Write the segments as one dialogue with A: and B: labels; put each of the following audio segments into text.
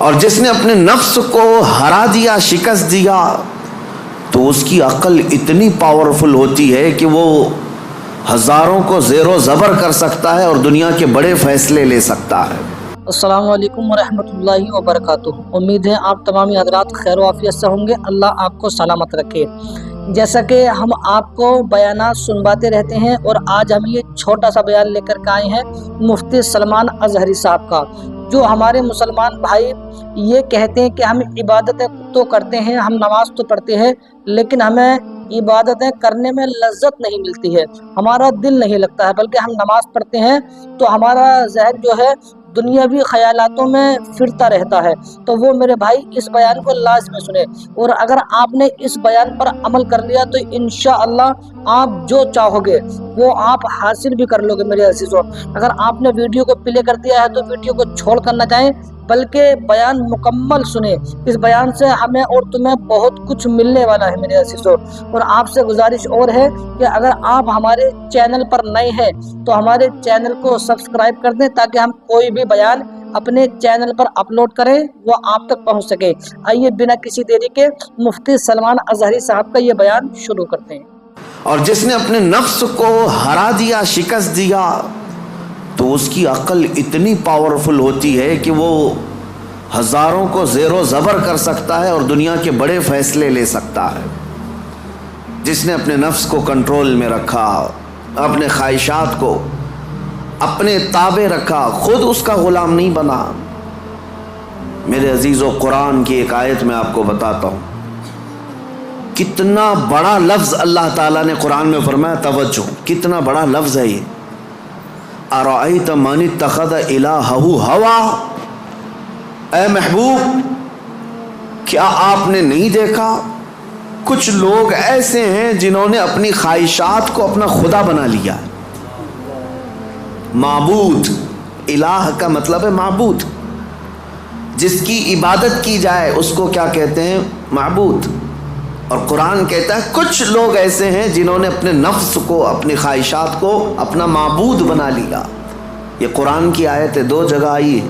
A: اور جس نے اپنے نفس کو ہرا دیا، شکست دیا، تو اس کی عقل اتنی پاورفل ہوتی ہے کہ وہ ہزاروں کو زیر و زبر کر سکتا ہے اور دنیا کے بڑے فیصلے لے سکتا ہے۔
B: السلام علیکم ورحمۃ اللہ وبرکاتہ۔ امید ہے آپ تمامی حضرات خیر و عافیت سے ہوں گے، اللہ آپ کو سلامت رکھے۔ جیسا کہ ہم آپ کو بیانات سنواتے رہتے ہیں، اور آج ہم یہ چھوٹا سا بیان لے کر کے آئے ہیں مفتی سلمان اظہری صاحب کا، جو ہمارے مسلمان بھائی یہ کہتے ہیں کہ ہم عبادتیں تو کرتے ہیں، ہم نماز تو پڑھتے ہیں، لیکن ہمیں عبادتیں کرنے میں لذت نہیں ملتی ہے، ہمارا دل نہیں لگتا ہے، بلکہ ہم نماز پڑھتے ہیں تو ہمارا ذہن جو ہے دنیاوی خیالاتوں میں پھرتا رہتا ہے۔ تو وہ میرے بھائی اس بیان کو لازمی سنیں، اور اگر آپ نے اس بیان پر عمل کر لیا تو انشاءاللہ آپ جو چاہو گے وہ آپ حاصل بھی کر لو گے میرے عزیزوں۔ اگر آپ نے ویڈیو کو پلے کر دیا ہے تو ویڈیو کو چھوڑ کر نہ جائیں، بلکہ بیان مکمل سنیں۔ اس بیان سے ہمیں اور تمہیں بہت کچھ ملنے والا ہے میرے عزیزوں۔ اور آپ سے گزارش اور ہے کہ اگر آپ ہمارے چینل پر نئے ہیں تو ہمارے چینل کو سبسکرائب کر دیں، تاکہ ہم کوئی بھی بیان اپنے چینل پر اپلوڈ کریں وہ آپ تک پہنچ سکے۔ آئیے بنا کسی دیری کے مفتی سلمان اظہری صاحب کا یہ بیان شروع کرتے ہیں۔
A: اور جس نے اپنے نفس کو ہرا دیا، شکست دیا، تو اس کی عقل اتنی پاورفل ہوتی ہے کہ وہ ہزاروں کو زیر و زبر کر سکتا ہے اور دنیا کے بڑے فیصلے لے سکتا ہے۔ جس نے اپنے نفس کو کنٹرول میں رکھا، اپنے خواہشات کو اپنے تابع رکھا، خود اس کا غلام نہیں بنا۔ میرے عزیزو، قرآن کی ایک آیت میں آپ کو بتاتا ہوں، کتنا بڑا لفظ اللہ تعالیٰ نے قرآن میں فرمایا، توجہ، کتنا بڑا لفظ ہے یہ۔ ارأیت من اتخذ الہہ ہوا، اے محبوب کیا آپ نے نہیں دیکھا کچھ لوگ ایسے ہیں جنہوں نے اپنی خواہشات کو اپنا خدا بنا لیا۔ معبود، الہ کا مطلب ہے معبود، جس کی عبادت کی جائے اس کو کیا کہتے ہیں؟ معبود۔ اور قرآن کہتا ہے کچھ لوگ ایسے ہیں جنہوں نے اپنے نفس کو، اپنی خواہشات کو اپنا معبود بنا لیا۔ یہ قرآن کی آیت ہے، 2 جگہ آئی ہے۔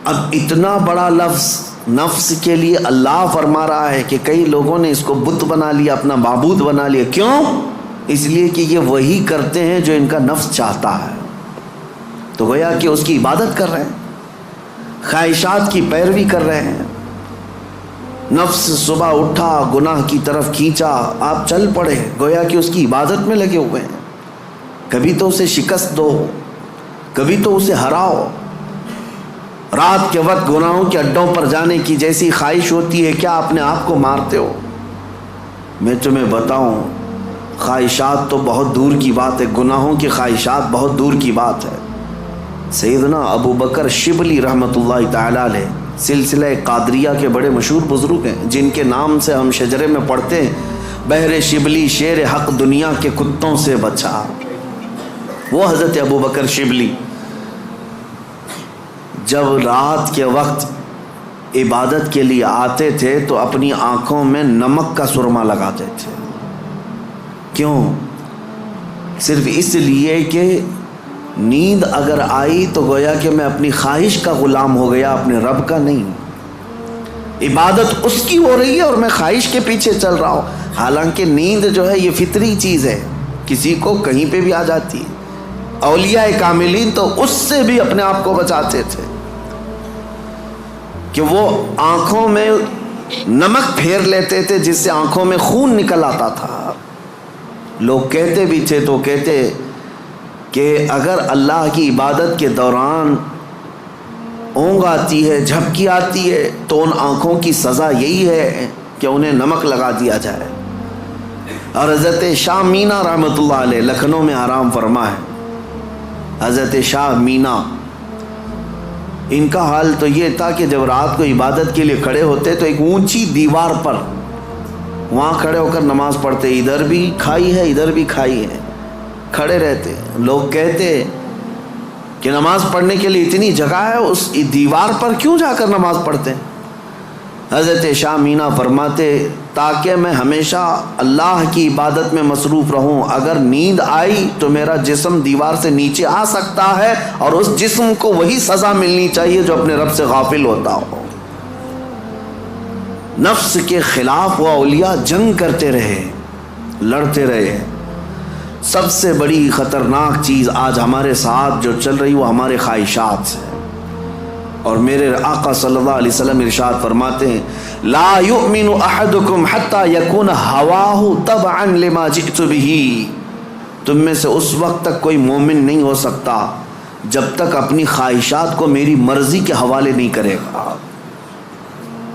A: اب اتنا بڑا لفظ نفس کے لیے اللہ فرما رہا ہے کہ کئی لوگوں نے اس کو بت بنا لیا، اپنا معبود بنا لیا۔ کیوں؟ اس لیے کہ یہ وہی کرتے ہیں جو ان کا نفس چاہتا ہے، تو گویا کہ اس کی عبادت کر رہے ہیں، خواہشات کی پیروی کر رہے ہیں۔ نفس صبح اٹھا، گناہ کی طرف کھینچا، آپ چل پڑے، گویا کہ اس کی عبادت میں لگے ہوئے ہیں۔ کبھی تو اسے شکست دو، کبھی تو اسے ہراؤ۔ رات کے وقت گناہوں کے اڈوں پر جانے کی جیسی خواہش ہوتی ہے، کیا اپنے آپ کو مارتے ہو؟ میں تمہیں بتاؤں، خواہشات تو بہت دور کی بات ہے، گناہوں کی خواہشات بہت دور کی بات ہے۔ سیدنا ابو بکر شبلی رحمۃ اللہ تعالی علیہ سلسلہ قادریہ کے بڑے مشہور بزرگ ہیں، جن کے نام سے ہم شجرے میں پڑھتے ہیں، بہر شبلی شیر حق دنیا کے کتوں سے بچا۔ وہ حضرت ابو بکر شبلی جب رات کے وقت عبادت کے لیے آتے تھے تو اپنی آنکھوں میں نمک کا سرما لگاتے تھے۔ کیوں؟ صرف اس لیے کہ نیند اگر آئی تو گویا کہ میں اپنی خواہش کا غلام ہو گیا، اپنے رب کا نہیں۔ عبادت اس کی ہو رہی ہے اور میں خواہش کے پیچھے چل رہا ہوں۔ حالانکہ نیند جو ہے یہ فطری چیز ہے، کسی کو کہیں پہ بھی آ جاتی ہے۔ اولیاء کاملین تو اس سے بھی اپنے آپ کو بچاتے تھے کہ وہ آنکھوں میں نمک پھیر لیتے تھے، جس سے آنکھوں میں خون نکل آتا تھا۔ لوگ کہتے بھی تھے تو کہتے کہ اگر اللہ کی عبادت کے دوران اونگ آتی ہے، جھپکی آتی ہے، تو ان آنکھوں کی سزا یہی ہے کہ انہیں نمک لگا دیا جائے۔ اور حضرت شاہ مینا رحمۃ اللہ علیہ لکھنؤ میں آرام فرما ہے، حضرت شاہ مینا، ان کا حال تو یہ تھا کہ جب رات کو عبادت کے لیے کھڑے ہوتے تو ایک اونچی دیوار پر وہاں کھڑے ہو کر نماز پڑھتے، ادھر بھی کھائی ہے ادھر بھی کھائی ہے، کھڑے رہتے۔ لوگ کہتے کہ نماز پڑھنے کے لیے اتنی جگہ ہے، اس دیوار پر کیوں جا کر نماز پڑھتے ہیں؟ حضرت شاہ مینا فرماتے تاکہ میں ہمیشہ اللہ کی عبادت میں مصروف رہوں، اگر نیند آئی تو میرا جسم دیوار سے نیچے آ سکتا ہے اور اس جسم کو وہی سزا ملنی چاہیے جو اپنے رب سے غافل ہوتا ہو۔ نفس کے خلاف وہ اولیاء جنگ کرتے رہے، لڑتے رہے۔ سب سے بڑی خطرناک چیز آج ہمارے ساتھ جو چل رہی وہ ہمارے خواہشات سے، اور میرے آقا صلی اللہ علیہ وسلم ارشاد فرماتے ہیں لا یؤمن احدکم حتی یکون ہواہ تبعا لما جئت بہ، تم میں سے اس وقت تک کوئی مومن نہیں ہو سکتا جب تک اپنی خواہشات کو میری مرضی کے حوالے نہیں کرے گا۔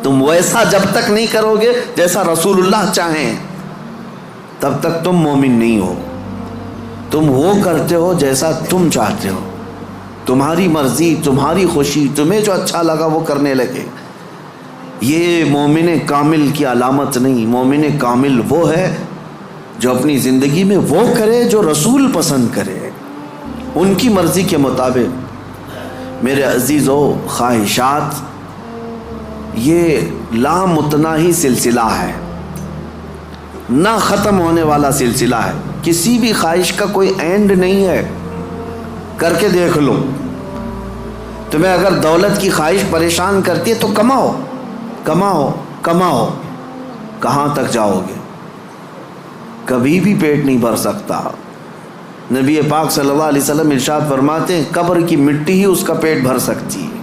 A: تم ویسا جب تک نہیں کرو گے جیسا رسول اللہ چاہیں تب تک تم مومن نہیں ہو۔ تم وہ کرتے ہو جیسا تم چاہتے ہو، تمہاری مرضی، تمہاری خوشی، تمہیں جو اچھا لگا وہ کرنے لگے۔ یہ مومن کامل کی علامت نہیں۔ مومن کامل وہ ہے جو اپنی زندگی میں وہ کرے جو رسول پسند کرے، ان کی مرضی کے مطابق۔ میرے عزیزو، خواہشات یہ لامتناہی سلسلہ ہے، نہ ختم ہونے والا سلسلہ ہے۔ کسی بھی خواہش کا کوئی اینڈ نہیں ہے۔ کر کے دیکھ لو، تمہیں اگر دولت کی خواہش پریشان کرتی ہے تو کماؤ کماؤ کماؤ، کہاں تک جاؤ گے؟ کبھی بھی پیٹ نہیں بھر سکتا۔ نبی پاک صلی اللہ علیہ وسلم ارشاد فرماتے ہیں قبر کی مٹی ہی اس کا پیٹ بھر سکتی ہے۔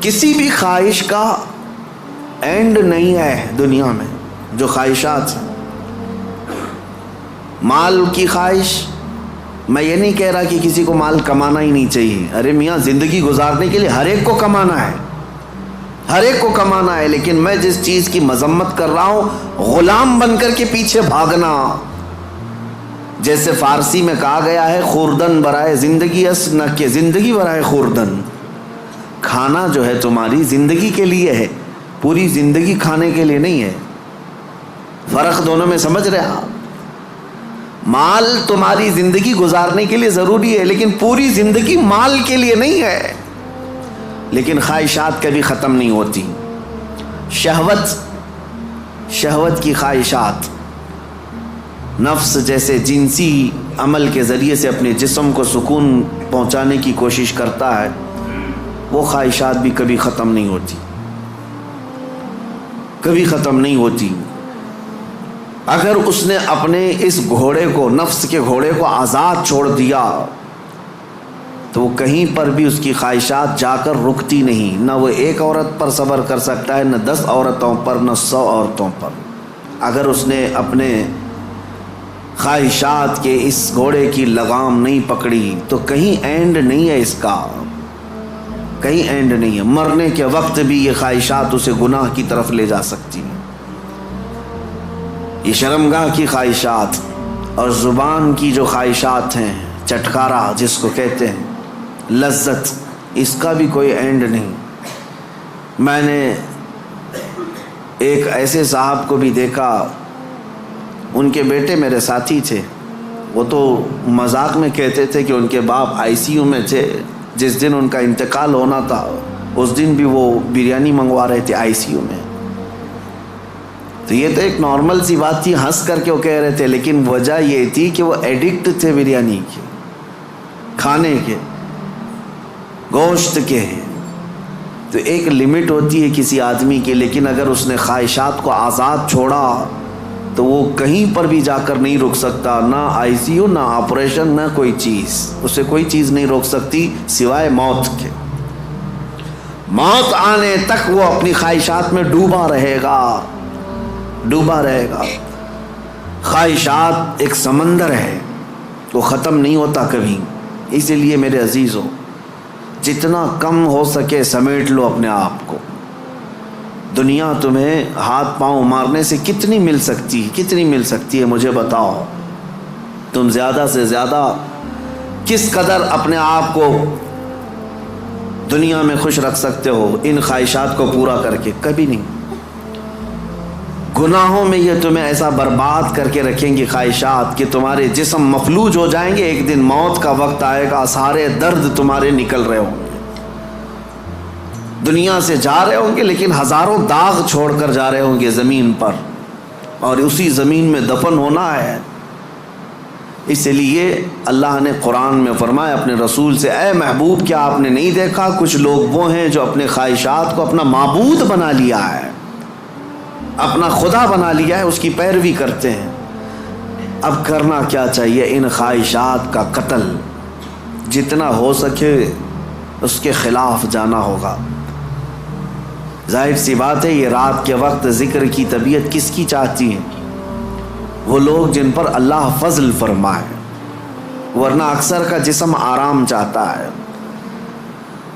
A: کسی بھی خواہش کا اینڈ نہیں ہے دنیا میں، جو خواہشات ہیں۔ مال کی خواہش، میں یہ نہیں کہہ رہا کہ کسی کو مال کمانا ہی نہیں چاہیے، ارے میاں زندگی گزارنے کے لیے ہر ایک کو کمانا ہے، ہر ایک کو کمانا ہے، لیکن میں جس چیز کی مذمت کر رہا ہوں غلام بن کر کے پیچھے بھاگنا۔ جیسے فارسی میں کہا گیا ہے خوردن برائے زندگی اس نہ کہ زندگی برائے خوردن۔ کھانا جو ہے تمہاری زندگی کے لیے ہے، پوری زندگی کھانے کے لیے نہیں ہے۔ فرق دونوں میں سمجھ رہے آپ؟ مال تمہاری زندگی گزارنے کے لیے ضروری ہے، لیکن پوری زندگی مال کے لیے نہیں ہے۔ لیکن خواہشات کبھی ختم نہیں ہوتی۔ شہوت کی خواہشات، نفس جیسے جنسی عمل کے ذریعے سے اپنے جسم کو سکون پہنچانے کی کوشش کرتا ہے، وہ خواہشات بھی کبھی ختم نہیں ہوتی، کبھی ختم نہیں ہوتی۔ اگر اس نے اپنے اس گھوڑے کو، نفس کے گھوڑے کو آزاد چھوڑ دیا تو وہ کہیں پر بھی اس کی خواہشات جا کر رکتی نہیں۔ نہ وہ ایک عورت پر صبر کر سکتا ہے، نہ 10 عورتوں پر، نہ 100 عورتوں پر۔ اگر اس نے اپنے خواہشات کے اس گھوڑے کی لگام نہیں پکڑی تو کہیں اینڈ نہیں ہے اس کا، کہیں اینڈ نہیں ہے۔ مرنے کے وقت بھی یہ خواہشات اسے گناہ کی طرف لے جا سکتی ہیں۔ یہ شرمگاہ کی خواہشات اور زبان کی جو خواہشات ہیں، چٹکارا جس کو کہتے ہیں، لذت، اس کا بھی کوئی اینڈ نہیں۔ میں نے ایک ایسے صاحب کو بھی دیکھا، ان کے بیٹے میرے ساتھی تھے، وہ تو مذاق میں کہتے تھے کہ ان کے باپ ICU میں تھے، جس دن ان کا انتقال ہونا تھا اس دن بھی وہ بریانی منگوا رہے تھے ICU میں۔ تو یہ تو ایک نارمل سی بات تھی، ہنس کر کے وہ کہہ رہے تھے، لیکن وجہ یہ تھی کہ وہ ایڈکٹ تھے بریانی کے، کھانے کے، گوشت کے۔ تو ایک لمٹ ہوتی ہے کسی آدمی کی، لیکن اگر اس نے خواہشات کو آزاد چھوڑا تو وہ کہیں پر بھی جا کر نہیں رک سکتا، نہ ICU، نہ آپریشن، نہ کوئی چیز، اسے کوئی چیز نہیں روک سکتی سوائے موت کے۔ موت آنے تک وہ اپنی خواہشات میں ڈوبا رہے گا، ڈوبا رہے گا۔ خواہشات ایک سمندر ہے، وہ ختم نہیں ہوتا کبھی۔ اسی لیے میرے عزیزو، جتنا کم ہو سکے سمیٹ لو اپنے آپ کو۔ دنیا تمہیں ہاتھ پاؤں مارنے سے کتنی مل سکتی ہے، کتنی مل سکتی ہے، مجھے بتاؤ۔ تم زیادہ سے زیادہ کس قدر اپنے آپ کو دنیا میں خوش رکھ سکتے ہو ان خواہشات کو پورا کر کے؟ کبھی نہیں۔ گناہوں میں یہ تمہیں ایسا برباد کر کے رکھیں گی خواہشات کہ تمہارے جسم مفلوج ہو جائیں گے۔ ایک دن موت کا وقت آئے گا، سارے درد تمہارے نکل رہے ہوں گے، دنیا سے جا رہے ہوں گے لیکن ہزاروں داغ چھوڑ کر جا رہے ہوں گے زمین پر، اور اسی زمین میں دفن ہونا ہے۔ اس لیے اللہ نے قرآن میں فرمایا اپنے رسول سے، اے محبوب کیا آپ نے نہیں دیکھا کچھ لوگ وہ ہیں جو اپنے خواہشات کو اپنا معبود بنا لیا ہے، اپنا خدا بنا لیا ہے، اس کی پیروی کرتے ہیں۔ اب کرنا کیا چاہیے؟ ان خواہشات کا قتل، جتنا ہو سکے اس کے خلاف جانا ہوگا۔ ظاہر سی بات ہے یہ رات کے وقت ذکر کی طبیعت کس کی چاہتی ہے؟ وہ لوگ جن پر اللہ فضل فرمائے، ورنہ اکثر کا جسم آرام چاہتا ہے،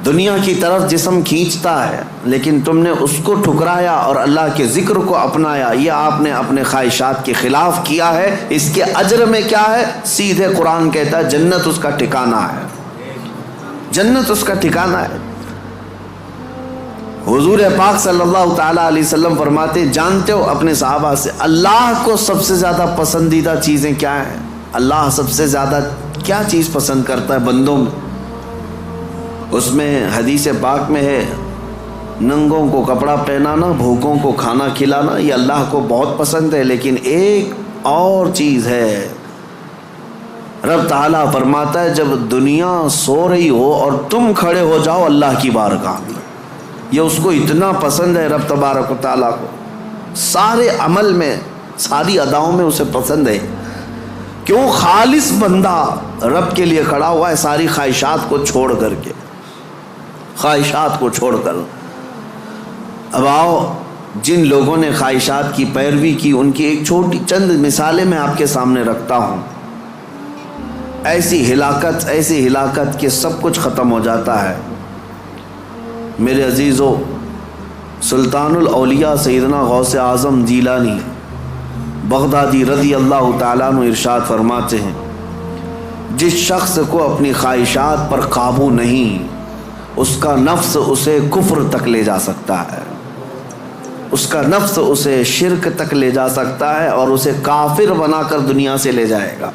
A: دنیا کی طرف جسم کھینچتا ہے، لیکن تم نے اس کو ٹھکرایا اور اللہ کے ذکر کو اپنایا، یہ آپ نے اپنے خواہشات کے خلاف کیا ہے۔ اس کے اجر میں کیا ہے؟ سیدھے قرآن کہتا ہے جنت اس کا ٹھکانہ ہے، جنت اس کا ٹھکانہ ہے۔ حضور پاک صلی اللہ تعالیٰ علیہ وسلم فرماتے، جانتے ہو اپنے صحابہ سے اللہ کو سب سے زیادہ پسندیدہ چیزیں کیا ہیں؟ اللہ سب سے زیادہ کیا چیز پسند کرتا ہے بندوں میں؟ اس میں حدیث پاک میں ہے ننگوں کو کپڑا پہنانا، بھوکوں کو کھانا کھلانا، یہ اللہ کو بہت پسند ہے۔ لیکن ایک اور چیز ہے، رب تعالیٰ فرماتا ہے جب دنیا سو رہی ہو اور تم کھڑے ہو جاؤ اللہ کی بارگاہ میں، یہ اس کو اتنا پسند ہے رب تبارک و تعالیٰ کو، سارے عمل میں ساری اداؤں میں اسے پسند ہے۔ کیوں؟ خالص بندہ رب کے لیے کھڑا ہوا ہے، ساری خواہشات کو چھوڑ کر کے، خواہشات کو چھوڑ کر۔ اب آؤ جن لوگوں نے خواہشات کی پیروی کی ان کی ایک چھوٹی چند مثالیں میں آپ کے سامنے رکھتا ہوں۔ ایسی ہلاکت کہ سب کچھ ختم ہو جاتا ہے۔ میرے عزیزو، سلطان الاولیاء سیدنا غوث اعظم جیلانی بغدادی رضی اللہ تعالیٰ عنہ ارشاد فرماتے ہیں، جس شخص کو اپنی خواہشات پر قابو نہیں، اس کا نفس اسے کفر تک لے جا سکتا ہے، اس کا نفس اسے شرک تک لے جا سکتا ہے اور اسے کافر بنا کر دنیا سے لے جائے گا۔